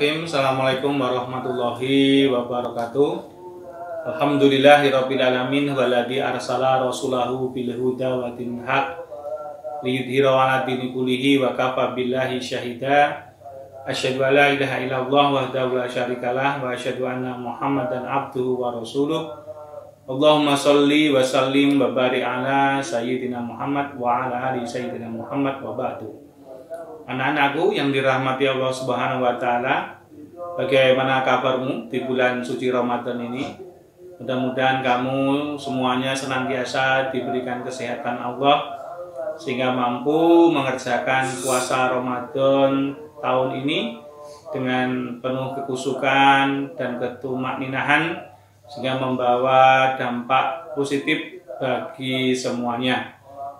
Bismillahirrahmanirrahim. Assalamualaikum warahmatullahi wabarakatuh. Alhamdulillahirabbil alamin waladzi arsala rasulahu bil huda wa dinil haq liyudhhirahu 'ala dini kullihi wa kafa billahi syahida. Asyhadu an la ilaha illallah wahdahu la syarikalah wa asyhadu anna Muhammadan abduhu wa rasuluh. Allahumma sholli wa sallim wa barik ala sayyidina Muhammad wa ala ali sayyidina Muhammad wa ba'du. Anak-anakku yang dirahmati Allah Subhanahu wa taala, bagaimana kabarmu di bulan suci Ramadan ini? Mudah-mudahan kamu semuanya senantiasa diberikan kesehatan Allah sehingga mampu mengerjakan puasa Ramadan tahun ini dengan penuh kekusukan dan ketumakninahan sehingga membawa dampak positif bagi semuanya.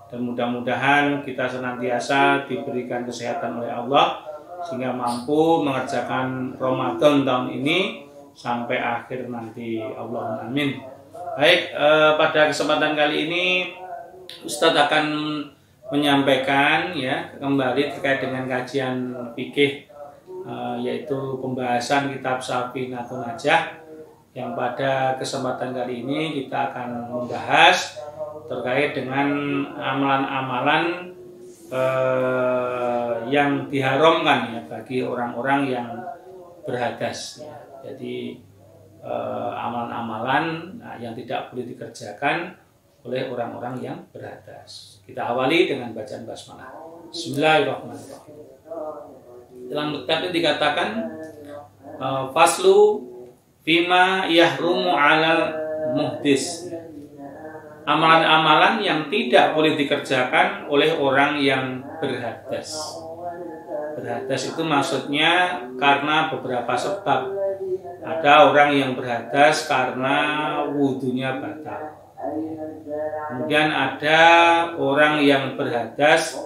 Dan mudah-mudahan kita senantiasa diberikan kesehatan oleh Allah sehingga mampu mengerjakan Ramadan tahun ini sampai akhir nanti. Allahumma amin. Baik, pada kesempatan kali ini Ustadz akan menyampaikan kembali terkait dengan kajian fikih, yaitu pembahasan kitab Safinatun Najah, yang pada kesempatan kali ini kita akan membahas terkait dengan amalan-amalan yang diharamkan bagi orang-orang yang berhadas. Jadi amalan-amalan yang tidak boleh dikerjakan oleh orang-orang yang berhadas. Kita awali dengan bacaan basmalah. Bismillahirrahmanirrahim. Dalam kitab ini dikatakan faslu fima yahrumu 'alal muhdis. Amalan-amalan yang tidak boleh dikerjakan oleh orang yang berhadas. Berhadas itu maksudnya karena beberapa sebab. Ada orang yang berhadas karena wudunya batal. Kemudian ada orang yang berhadas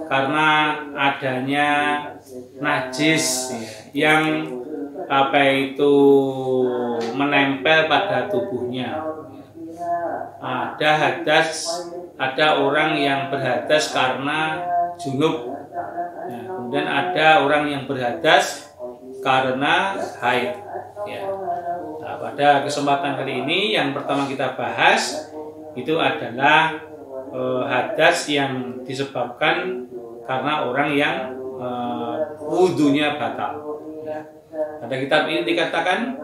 karena adanya najis yang menempel pada tubuhnya. Ada orang yang berhadas karena junub. Kemudian ada orang yang berhadas karena haid. Pada kesempatan kali ini yang pertama kita bahas itu adalah hadas yang disebabkan karena orang yang wudunya batal. Pada kitab ini dikatakan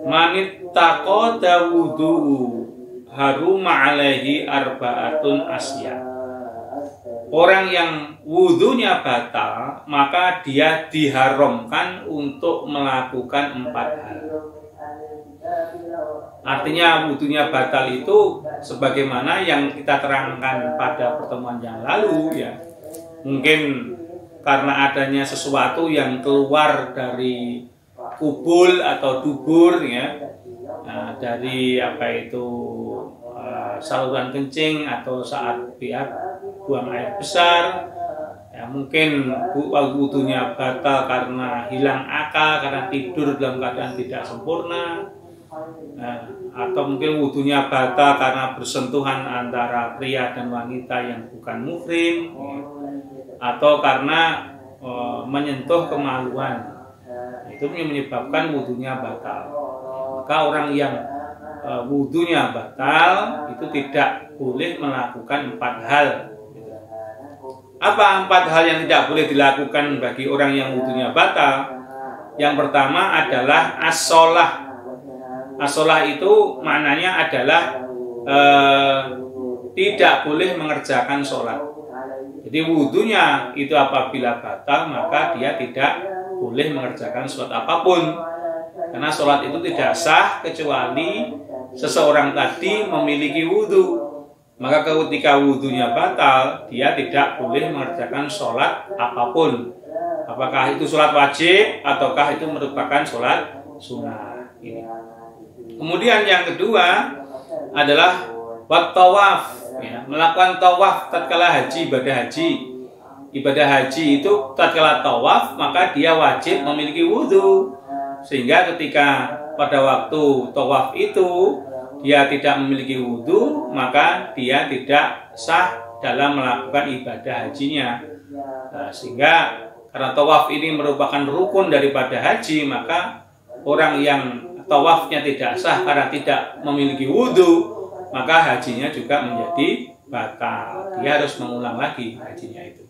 manit taqada wudu'u haruma alaihi arba'atun asya. Orang yang wudunya batal, maka dia diharamkan untuk melakukan 4 hal. Artinya wudunya batal itu sebagaimana yang kita terangkan pada pertemuan yang lalu Mungkin karena adanya sesuatu yang keluar dari kubul atau dubur dari saluran kencing atau saat buang air besar, mungkin wudunya batal karena hilang akal, karena tidur dalam keadaan tidak sempurna, atau mungkin wudunya batal karena bersentuhan antara pria dan wanita yang bukan muhrim, atau karena menyentuh kemaluan. Itu menyebabkan wudunya batal. Maka orang yang wudunya batal itu tidak boleh melakukan 4 hal. Apa 4 hal yang tidak boleh dilakukan bagi orang yang wudunya batal? Yang pertama adalah as-sholah. As-sholah itu maknanya adalah tidak boleh mengerjakan sholat. Jadi wudunya itu apabila batal, maka dia tidak boleh mengerjakan sholat apapun. Karena sholat itu tidak sah kecuali seseorang tadi memiliki wudu. Maka ketika wudunya batal, dia tidak boleh mengerjakan sholat apapun. Apakah itu sholat wajib ataukah itu merupakan sholat sunnah. Kemudian yang kedua adalah wat-tawaf, melakukan tawaf tatkala haji, ibadah haji. Ibadah haji itu tatkala tawaf, maka dia wajib memiliki wudu. Sehingga ketika pada waktu tawaf itu dia tidak memiliki wudu, maka dia tidak sah dalam melakukan ibadah hajinya. Sehingga karena tawaf ini merupakan rukun daripada haji, maka orang yang tawafnya tidak sah karena tidak memiliki wudhu, maka hajinya juga menjadi batal. Dia harus mengulang lagi hajinya itu.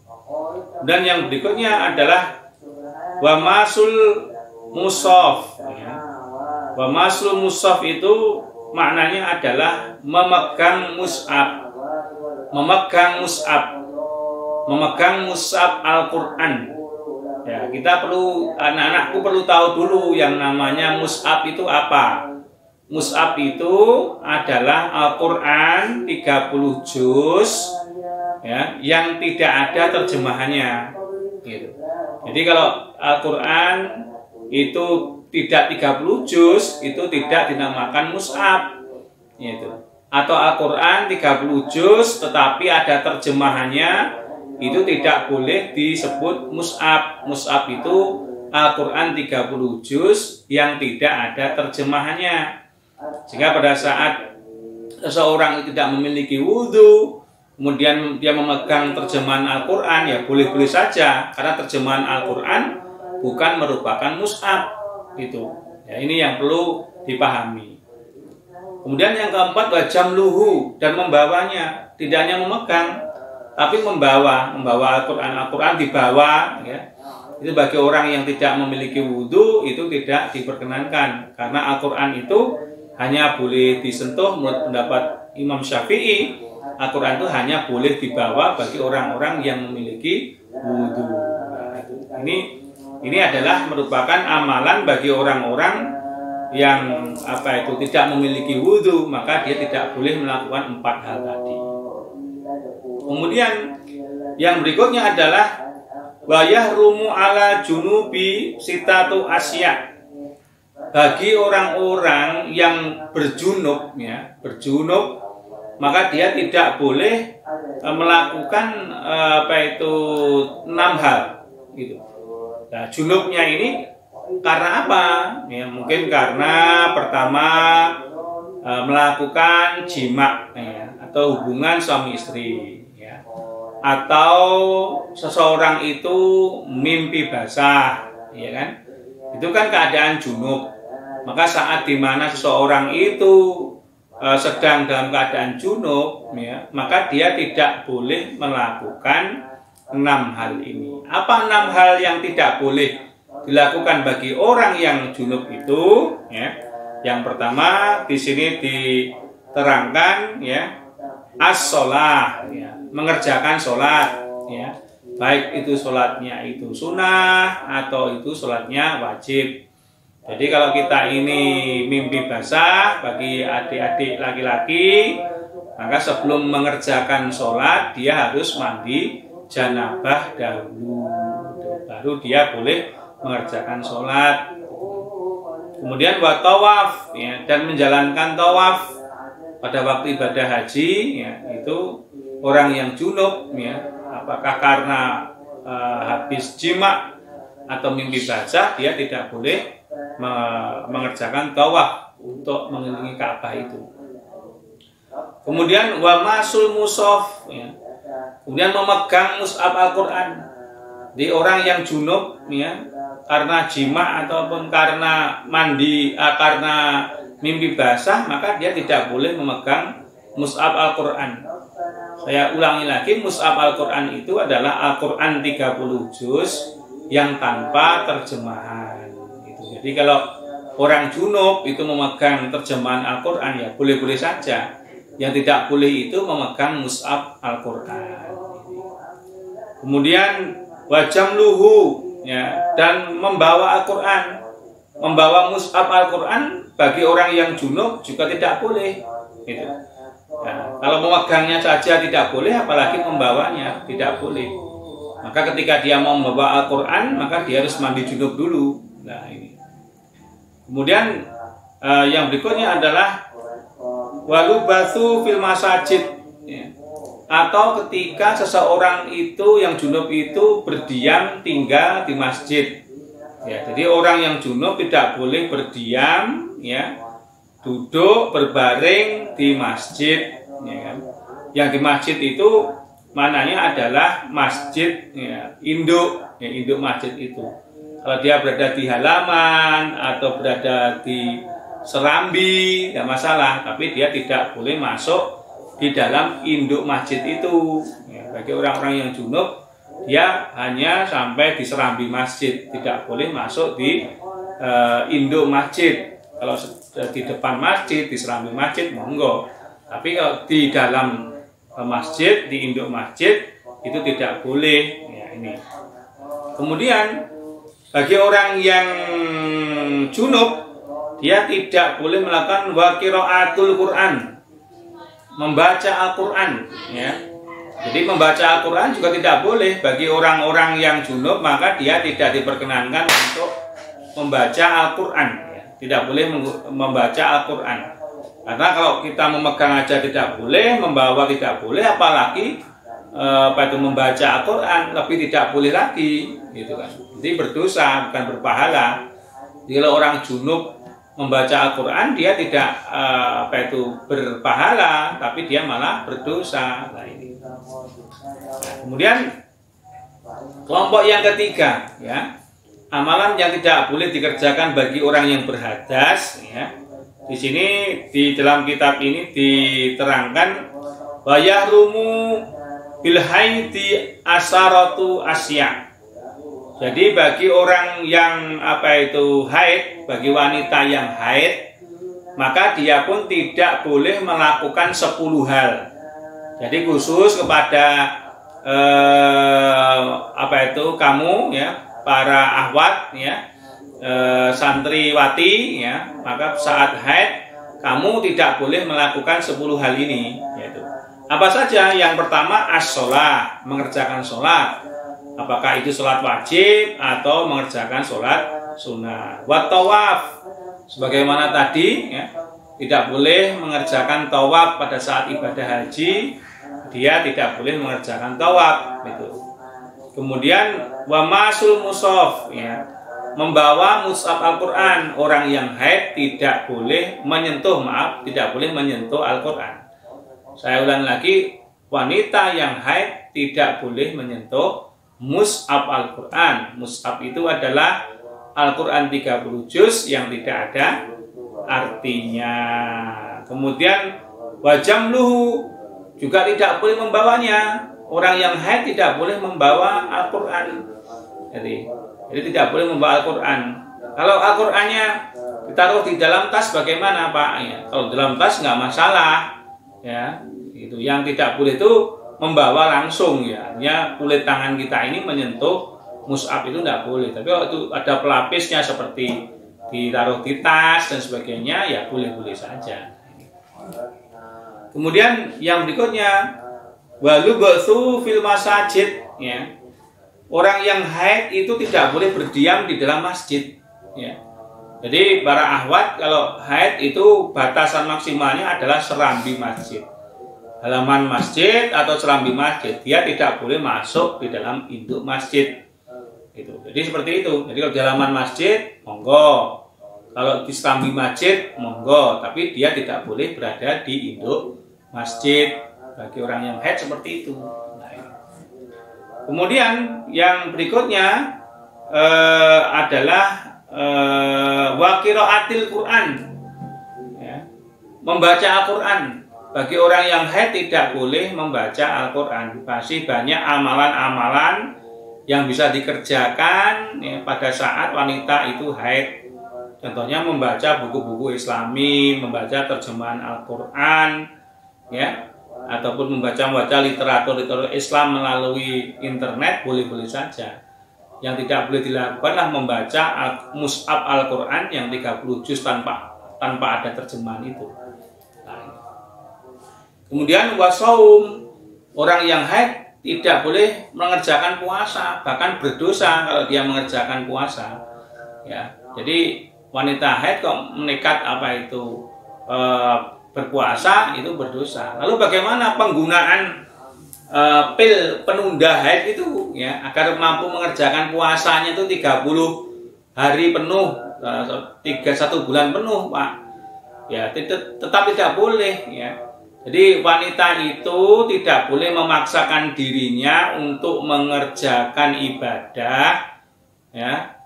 Dan yang berikutnya adalah wa masul musaf. Ya. Wa masul musaf itu maknanya adalah memegang mushaf. Memegang mushaf Al-Quran. Ya, kita perlu, anak-anakku perlu tahu dulu yang namanya mushaf itu apa. Mushaf itu adalah Al-Quran 30 juz, ya, yang tidak ada terjemahannya. Gitu. Jadi kalau Al-Quran itu tidak 30 juz, itu tidak dinamakan mushaf. Gitu. Atau Al-Quran 30 juz tetapi ada terjemahannya, itu tidak boleh disebut mushaf. Mushaf itu Al-Quran 30 juz yang tidak ada terjemahannya. Sehingga pada saat seseorang tidak memiliki wudhu, kemudian dia memegang terjemahan Al-Quran, ya boleh-boleh saja, karena terjemahan Al-Quran bukan merupakan mushaf. Gitu. Ya, ini yang perlu dipahami. Kemudian yang keempat, wajamluhu, dan membawanya. Tidak hanya memegang, tapi membawa Al-Quran dibawa, ya. Itu bagi orang yang tidak memiliki wudhu itu tidak diperkenankan, karena Al-Quran itu hanya boleh disentuh menurut pendapat Imam Syafi'i. Al-Quran itu hanya boleh dibawa bagi orang-orang yang memiliki wudhu. Nah, ini adalah merupakan amalan bagi orang-orang yang tidak memiliki wudhu, maka dia tidak boleh melakukan 4 hal tadi. Kemudian yang berikutnya adalah wa yahrumu ala junubi sitatu asya. Bagi orang-orang yang berjunub, ya, maka dia tidak boleh melakukan 6 hal gitu. Nah, junubnya ini karena apa? Ya, mungkin karena pertama melakukan jima, ya, atau hubungan suami istri, ya. Atau seseorang itu mimpi basah, ya kan? Itu kan keadaan junub. Maka saat dimana seseorang itu sedang dalam keadaan junub, ya, maka dia tidak boleh melakukan 6 hal ini. Apa 6 hal yang tidak boleh dilakukan bagi orang yang junub itu? Ya. Yang pertama di sini diterangkan, ya, as-sholah, ya, mengerjakan sholat, ya, baik itu sholatnya itu sunnah atau itu sholatnya wajib. Jadi kalau kita ini mimpi basah bagi adik-adik laki-laki, maka sebelum mengerjakan sholat dia harus mandi janabah dahulu, baru dia boleh mengerjakan sholat. Kemudian wa tawaf, ya, dan menjalankan tawaf pada waktu ibadah haji, ya, itu orang yang junub, ya, apakah karena habis jima atau mimpi basah, dia tidak boleh mengerjakan tawaf untuk mengelilingi Ka'bah itu. Kemudian wa masul mushaf, ya, kemudian memegang mushaf Al-Quran. Di orang yang junub, ya, karena jima ataupun karena mandi, karena mimpi basah, maka dia tidak boleh memegang mushaf Al-Quran. Saya ulangi lagi, mushaf Al-Quran itu adalah Al-Quran 30 juz yang tanpa terjemahan. Gitu. Jadi kalau orang junub itu memegang terjemahan Al-Quran, ya boleh-boleh saja. Yang tidak boleh itu memegang mushaf Al-Quran. Kemudian wajamluhu, ya, dan membawa Al-Quran, membawa mushaf Al-Quran bagi orang yang junub juga tidak boleh. Gitu. Nah, kalau memegangnya saja tidak boleh, apalagi membawanya tidak boleh. Maka ketika dia mau membawa Al-Quran, maka dia harus mandi junub dulu. Nah, ini. Kemudian yang berikutnya adalah walubathu fil masajid, ya. Atau ketika seseorang itu yang junub itu berdiam tinggal di masjid, ya. Jadi orang yang junub tidak boleh berdiam, ya, duduk berbaring di masjid, ya kan? Yang di masjid itu mananya adalah masjid ya, induk masjid itu. Kalau dia berada di halaman atau berada di serambi, tidak masalah, tapi dia tidak boleh masuk di dalam induk masjid itu. Ya, bagi orang-orang yang junub, dia hanya sampai di serambi masjid, tidak boleh masuk di induk masjid. Kalau di depan masjid, di serambi masjid, monggo. Tapi kalau di dalam masjid, di induk masjid, itu tidak boleh. Ya, ini. Kemudian bagi orang yang junub, dia tidak boleh melakukan qiraatul Quran, membaca Al-Quran. Ya. Jadi membaca Al-Quran juga tidak boleh bagi orang-orang yang junub, maka dia tidak diperkenankan untuk membaca Al-Quran. Ya. Tidak boleh membaca Al-Quran. Karena kalau kita memegang aja tidak boleh, membawa tidak boleh, apalagi membaca Al-Quran lebih tidak boleh lagi, gitu kan. Jadi berdosa, bukan berpahala. Jadi kalau orang junub membaca Al-Quran, dia tidak berpahala, tapi dia malah berdosa. Nah, ini. Nah, kemudian kelompok yang ketiga, ya, amalan yang tidak boleh dikerjakan bagi orang yang berhadas. Ya. Di sini di dalam kitab ini diterangkan wa yahrumu bil haidi asaratu asya. Jadi bagi orang yang haid, bagi wanita yang haid, maka dia pun tidak boleh melakukan 10 hal. Jadi khusus kepada kamu ya, para ahwat ya, santriwati ya, maka saat haid kamu tidak boleh melakukan 10 hal ini, yaitu apa saja? Yang pertama as-sholat, mengerjakan sholat. Apakah itu sholat wajib atau mengerjakan sholat sunnah. Wa tawaf, sebagaimana tadi ya, tidak boleh mengerjakan tawaf pada saat ibadah haji, dia tidak boleh mengerjakan tawaf itu. Kemudian wa masul mushaf ya, membawa mushaf Al-Quran. Orang yang haid tidak boleh menyentuh, tidak boleh menyentuh Al-Quran. Saya ulang lagi, wanita yang haid tidak boleh menyentuh mushaf Al-Quran. Mushaf itu adalah Al-Quran 30 juz yang tidak ada artinya. Kemudian wajamluhu, juga tidak boleh membawanya. Orang yang haid tidak boleh membawa Al-Quran. Jadi tidak boleh membawa Al-Quran. Kalau Al-Qurannya ditaruh di dalam tas bagaimana, Pak? Ya, kalau dalam tas nggak masalah. Ya, itu yang tidak boleh itu membawa langsung ya, artinya kulit tangan kita ini menyentuh mushaf itu tidak boleh. Tapi kalau itu ada pelapisnya seperti ditaruh di tas dan sebagainya, ya boleh-boleh saja. Kemudian yang berikutnya, walu ba'tsu fil masajid ya. Orang yang haid itu tidak boleh berdiam di dalam masjid ya. Jadi para ahwat kalau haid itu batasan maksimalnya adalah serambi masjid. Halaman masjid atau serambi masjid, dia tidak boleh masuk di dalam induk masjid. Itu. Jadi seperti itu. Jadi kalau di halaman masjid, monggo. Kalau di serambi masjid, monggo. Tapi dia tidak boleh berada di induk masjid. Bagi orang yang haid seperti itu. Nah, kemudian yang berikutnya adalah wa qiraatil Quran. Ya. Membaca Al-Quran. Bagi orang yang haid tidak boleh membaca Al-Quran. Masih banyak amalan-amalan yang bisa dikerjakan ya, pada saat wanita itu haid. Contohnya membaca buku-buku Islami, membaca terjemahan Al-Quran, ya, ataupun membaca literatur Islam melalui internet, boleh-boleh saja. Yang tidak boleh dilakukan adalah membaca mushaf Al-Quran yang 30 juz tanpa ada terjemahan itu. Kemudian wasaum, orang yang haid tidak boleh mengerjakan puasa, bahkan berdosa kalau dia mengerjakan puasa. Ya, jadi wanita haid kok menekat berpuasa itu berdosa. Lalu bagaimana penggunaan pil penunda haid itu ya agar mampu mengerjakan puasanya itu 30 hari penuh, 1 bulan penuh, Pak. Ya, tetap tidak boleh ya. Jadi wanita itu tidak boleh memaksakan dirinya untuk mengerjakan ibadah, ya,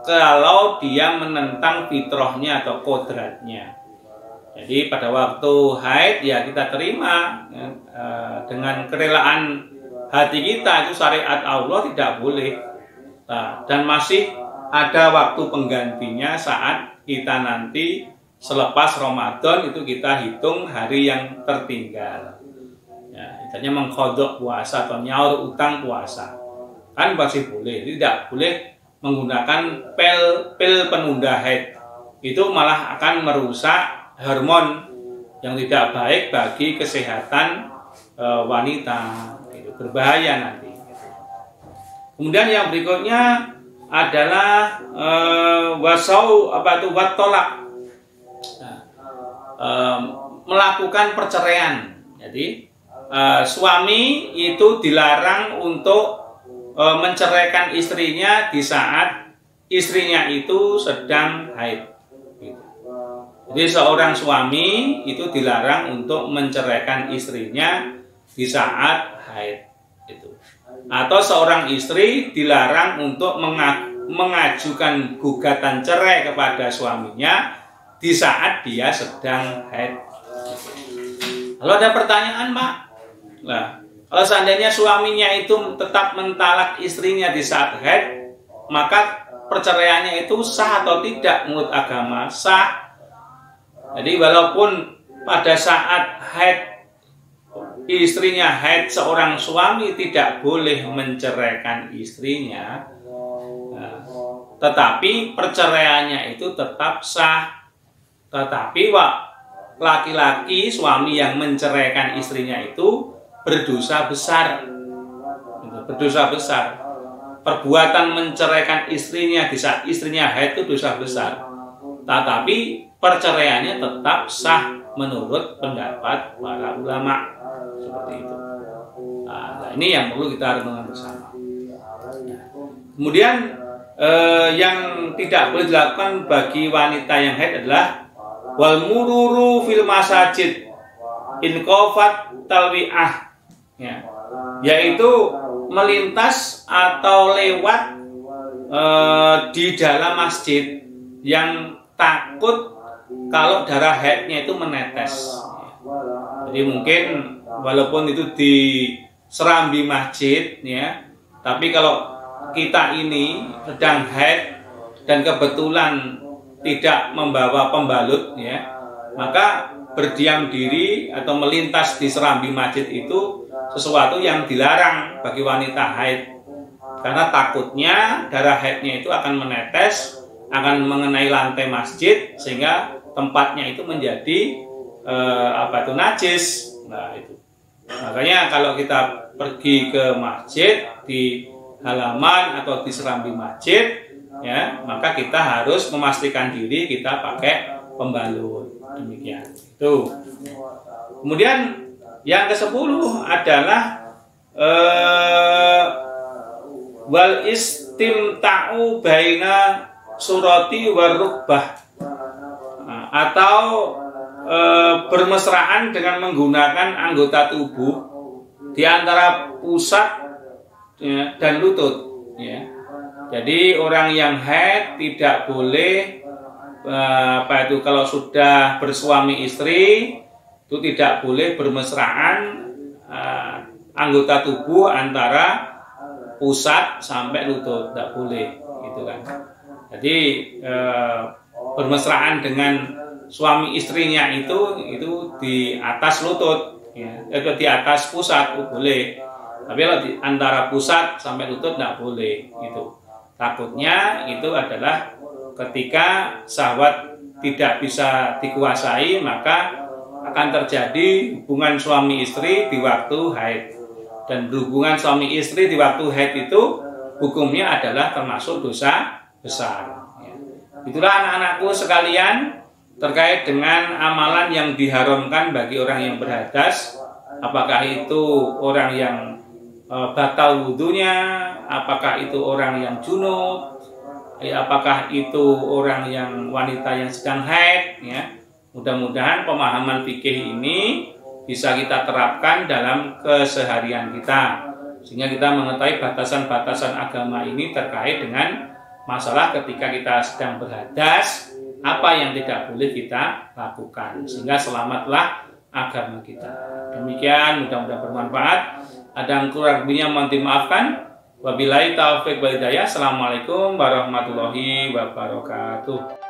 kalau dia menentang fitrahnya atau kodratnya. Jadi pada waktu haid ya kita terima, ya, dengan kerelaan hati kita, itu syariat Allah tidak boleh. Nah, dan masih ada waktu penggantinya saat kita nanti selepas Ramadan itu kita hitung hari yang tertinggal. Ya, misalnya mengkodok puasa atau nyaur utang puasa, kan masih boleh. Tidak boleh menggunakan pil penunda haid. Itu malah akan merusak hormon yang tidak baik bagi kesehatan wanita. Itu berbahaya nanti. Kemudian yang berikutnya adalah watolak. Melakukan perceraian. Jadi suami itu dilarang untuk menceraikan istrinya di saat istrinya itu sedang haid. Jadi seorang suami itu dilarang untuk menceraikan istrinya di saat haid. Atau seorang istri dilarang untuk mengajukan gugatan cerai kepada suaminya di saat dia sedang haid. Kalau ada pertanyaan, Pak, nah, kalau seandainya suaminya itu tetap mentalak istrinya di saat haid, maka perceraiannya itu sah atau tidak menurut agama? Sah. Jadi walaupun pada saat haid istrinya haid, seorang suami tidak boleh menceraikan istrinya, nah, tetapi perceraiannya itu tetap sah. Tetapi laki-laki suami yang menceraikan istrinya itu berdosa besar. Berdosa besar. Perbuatan menceraikan istrinya di saat istrinya haid itu dosa besar. Tetapi perceraiannya tetap sah menurut pendapat para ulama. Seperti itu. Nah, ini yang perlu kita renungkan bersama. Kemudian yang tidak boleh dilakukan bagi wanita yang haid adalah wal mururu fil masajid in qafat talwi'ah, ya, yaitu melintas atau lewat di dalam masjid yang takut kalau darah haidnya itu menetes. Jadi mungkin walaupun itu di serambi masjid, ya, tapi kalau kita ini sedang haid dan kebetulan tidak membawa pembalut, ya, maka berdiam diri atau melintas di serambi masjid itu sesuatu yang dilarang bagi wanita haid, karena takutnya darah haidnya itu akan menetes, akan mengenai lantai masjid sehingga tempatnya itu menjadi najis. Nah, itu makanya kalau kita pergi ke masjid di halaman atau di serambi masjid, ya, maka kita harus memastikan diri kita pakai pembalut. Demikian. Tuh. Kemudian yang ke-10 adalah wal istimta'u baina surati warukbah, atau bermesraan dengan menggunakan anggota tubuh di antara pusat, ya, dan lutut, ya. Jadi orang yang haid tidak boleh kalau sudah bersuami istri itu tidak boleh bermesraan anggota tubuh antara pusat sampai lutut, tidak boleh, gitu kan. Jadi bermesraan dengan suami istrinya itu di atas lutut, ya, itu di atas pusat itu boleh. Tapi kalau di antara pusat sampai lutut tidak boleh, gitu. Takutnya itu adalah ketika syahwat tidak bisa dikuasai, maka akan terjadi hubungan suami istri di waktu haid. Dan berhubungan suami istri di waktu haid itu hukumnya adalah termasuk dosa besar. Itulah anak-anakku sekalian terkait dengan amalan yang diharamkan bagi orang yang berhadas. Apakah itu orang yang batal wudhunya, apakah itu orang yang junub, apakah itu orang yang wanita yang sedang haid, ya. Mudah-mudahan pemahaman fikih ini bisa kita terapkan dalam keseharian kita, sehingga kita mengetahui batasan-batasan agama ini terkait dengan masalah ketika kita sedang berhadas, apa yang tidak boleh kita lakukan, sehingga selamatlah agama kita. Demikian, mudah-mudahan bermanfaat. Ada yang kurang lebihnya mohon dimaafkan. Wabillahi taufiq wal hidayah. Assalamualaikum warahmatullahi wabarakatuh.